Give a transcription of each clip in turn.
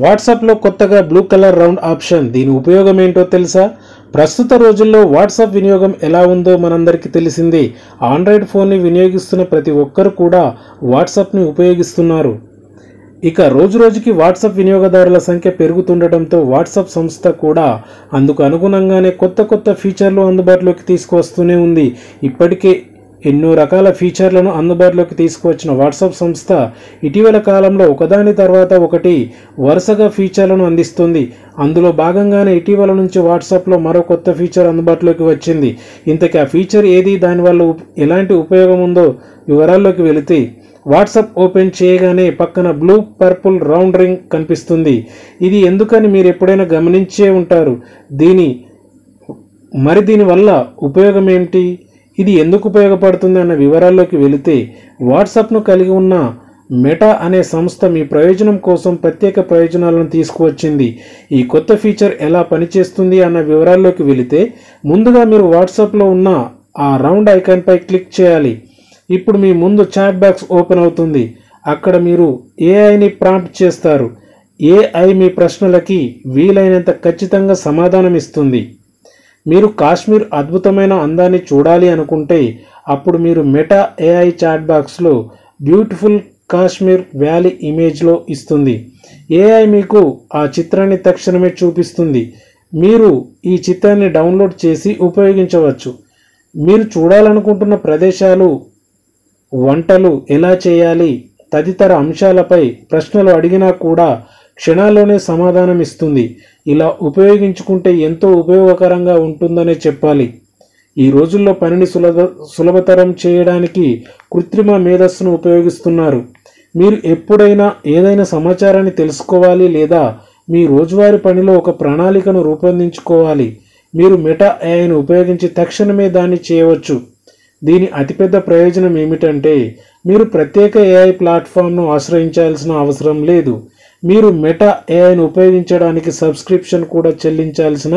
వాట్సాప్లో కొత్తగా blue colour round option, దీని ఉపయోగం ఏంటో తెలుసా? ప్రస్తుత రోజుల్లో వాట్సాప్ వినియోగం ఎలా ఉందో మనందరికీ తెలిసిందే. ఆండ్రాయిడ్ ఫోన్ని వినియోగిస్తున్న ప్రతి ఒక్కరు కూడా వాట్సాప్ని ఉపయోగిస్తున్నారు. ఇక రోజురోజుకి వాట్సాప్ వినియోగదారుల సంఖ్య పెరుగుతుండటంతో వాట్సాప్ సంస్థ కూడా అందుకు అనుగుణంగానే కొత్త ఫీచర్లు అందుబాటులోకి తీసుకువస్తూనే ఉంది. ఇప్పటికే ఎన్నో రకాల ఫీచర్లను అందుబాటులోకి తీసుకువచ్చిన వాట్సాప్ సంస్థ ఇటీవల కాలంలో ఒకదాని తర్వాత ఒకటి వరుసగా ఫీచర్లను అందిస్తుంది. అందులో భాగంగానే ఇటీవల నుంచి వాట్సాప్లో మరో కొత్త ఫీచర్ అందుబాటులోకి వచ్చింది. ఇంతకీ ఆ ఫీచర్ ఏది, దానివల్ల ఎలాంటి ఉపయోగం ఉందో వివరాల్లోకి వెళితే, వాట్సాప్ ఓపెన్ చేయగానే పక్కన బ్లూ పర్పుల్ రౌండ్ రింగ్ కనిపిస్తుంది. ఇది ఎందుకని మీరు ఎప్పుడైనా గమనించే ఉంటారు. దీనివల్ల ఉపయోగం ఏంటి, ఇది ఎందుకు ఉపయోగపడుతుంది అన్న వివరాల్లోకి వెళితే, వాట్సాప్ను కలిగి ఉన్న మెటా అనే సంస్థ మీ ప్రయోజనం కోసం ప్రత్యేక ప్రయోజనాలను తీసుకువచ్చింది. ఈ కొత్త ఫీచర్ ఎలా పనిచేస్తుంది అన్న వివరాల్లోకి వెళితే, ముందుగా మీరు వాట్సాప్లో ఉన్న ఆ రౌండ్ ఐకాన్పై క్లిక్ చేయాలి. ఇప్పుడు మీ ముందు చాట్ బాక్స్ ఓపెన్ అవుతుంది. అక్కడ మీరు ఏఐని ప్రాంప్ట్ చేస్తారు. ఏఐ మీ ప్రశ్నలకి వీలైనంత ఖచ్చితంగా సమాధానం ఇస్తుంది. మీరు కాశ్మీర్ అద్భుతమైన అందాన్ని చూడాలి అనుకుంటే, అప్పుడు మీరు మెటా ఏఐ చాట్ బాక్స్లో బ్యూటిఫుల్ కాశ్మీర్ వ్యాలీ ఇమేజ్లో ఇస్తుంది. ఏఐ మీకు ఆ చిత్రాన్ని తక్షణమే చూపిస్తుంది. మీరు ఈ చిత్రాన్ని డౌన్లోడ్ చేసి ఉపయోగించవచ్చు. మీరు చూడాలనుకుంటున్న ప్రదేశాలు, వంటలు ఎలా చేయాలి తదితర అంశాలపై ప్రశ్నలు అడిగినా కూడా క్షణాల్లోనే సమాధానం ఇస్తుంది. ఇలా ఉపయోగించుకుంటే ఎంతో ఉపయోగకరంగా ఉంటుందనే చెప్పాలి. ఈ రోజుల్లో పనిని సులభతరం చేయడానికి కృత్రిమ మేధస్సును ఉపయోగిస్తున్నారు. మీరు ఎప్పుడైనా ఏదైనా సమాచారాన్ని తెలుసుకోవాలి లేదా మీ రోజువారీ పనిలో ఒక ప్రణాళికను రూపొందించుకోవాలి, మీరు మెటా ఏఐని ఉపయోగించి తక్షణమే దాన్ని చేయవచ్చు. దీని అతిపెద్ద ప్రయోజనం ఏమిటంటే, మీరు ప్రత్యేక ఏఐ ప్లాట్ఫామ్ను ఆశ్రయించాల్సిన అవసరం లేదు. మీరు మెటా ఏఐని ఉపయోగించడానికి సబ్స్క్రిప్షన్ కూడా చెల్లించాల్సిన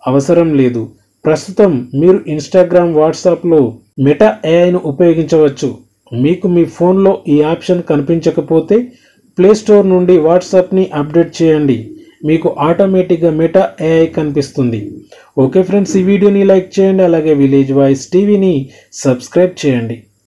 అవసరం లేదు. ప్రస్తుతం మీరు ఇన్స్టాగ్రామ్, వాట్సాప్లో మెటా ఏఐను ఉపయోగించవచ్చు. మీకు మీ ఫోన్లో ఈ ఆప్షన్ కనిపించకపోతే ప్లేస్టోర్ నుండి వాట్సాప్ని అప్డేట్ చేయండి. మీకు ఆటోమేటిక్గా మెటా ఏఐ కనిపిస్తుంది. ఓకే ఫ్రెండ్స్, ఈ వీడియోని లైక్ చేయండి. అలాగే విలేజ్ వాయిస్ టీవీని సబ్స్క్రైబ్ చేయండి.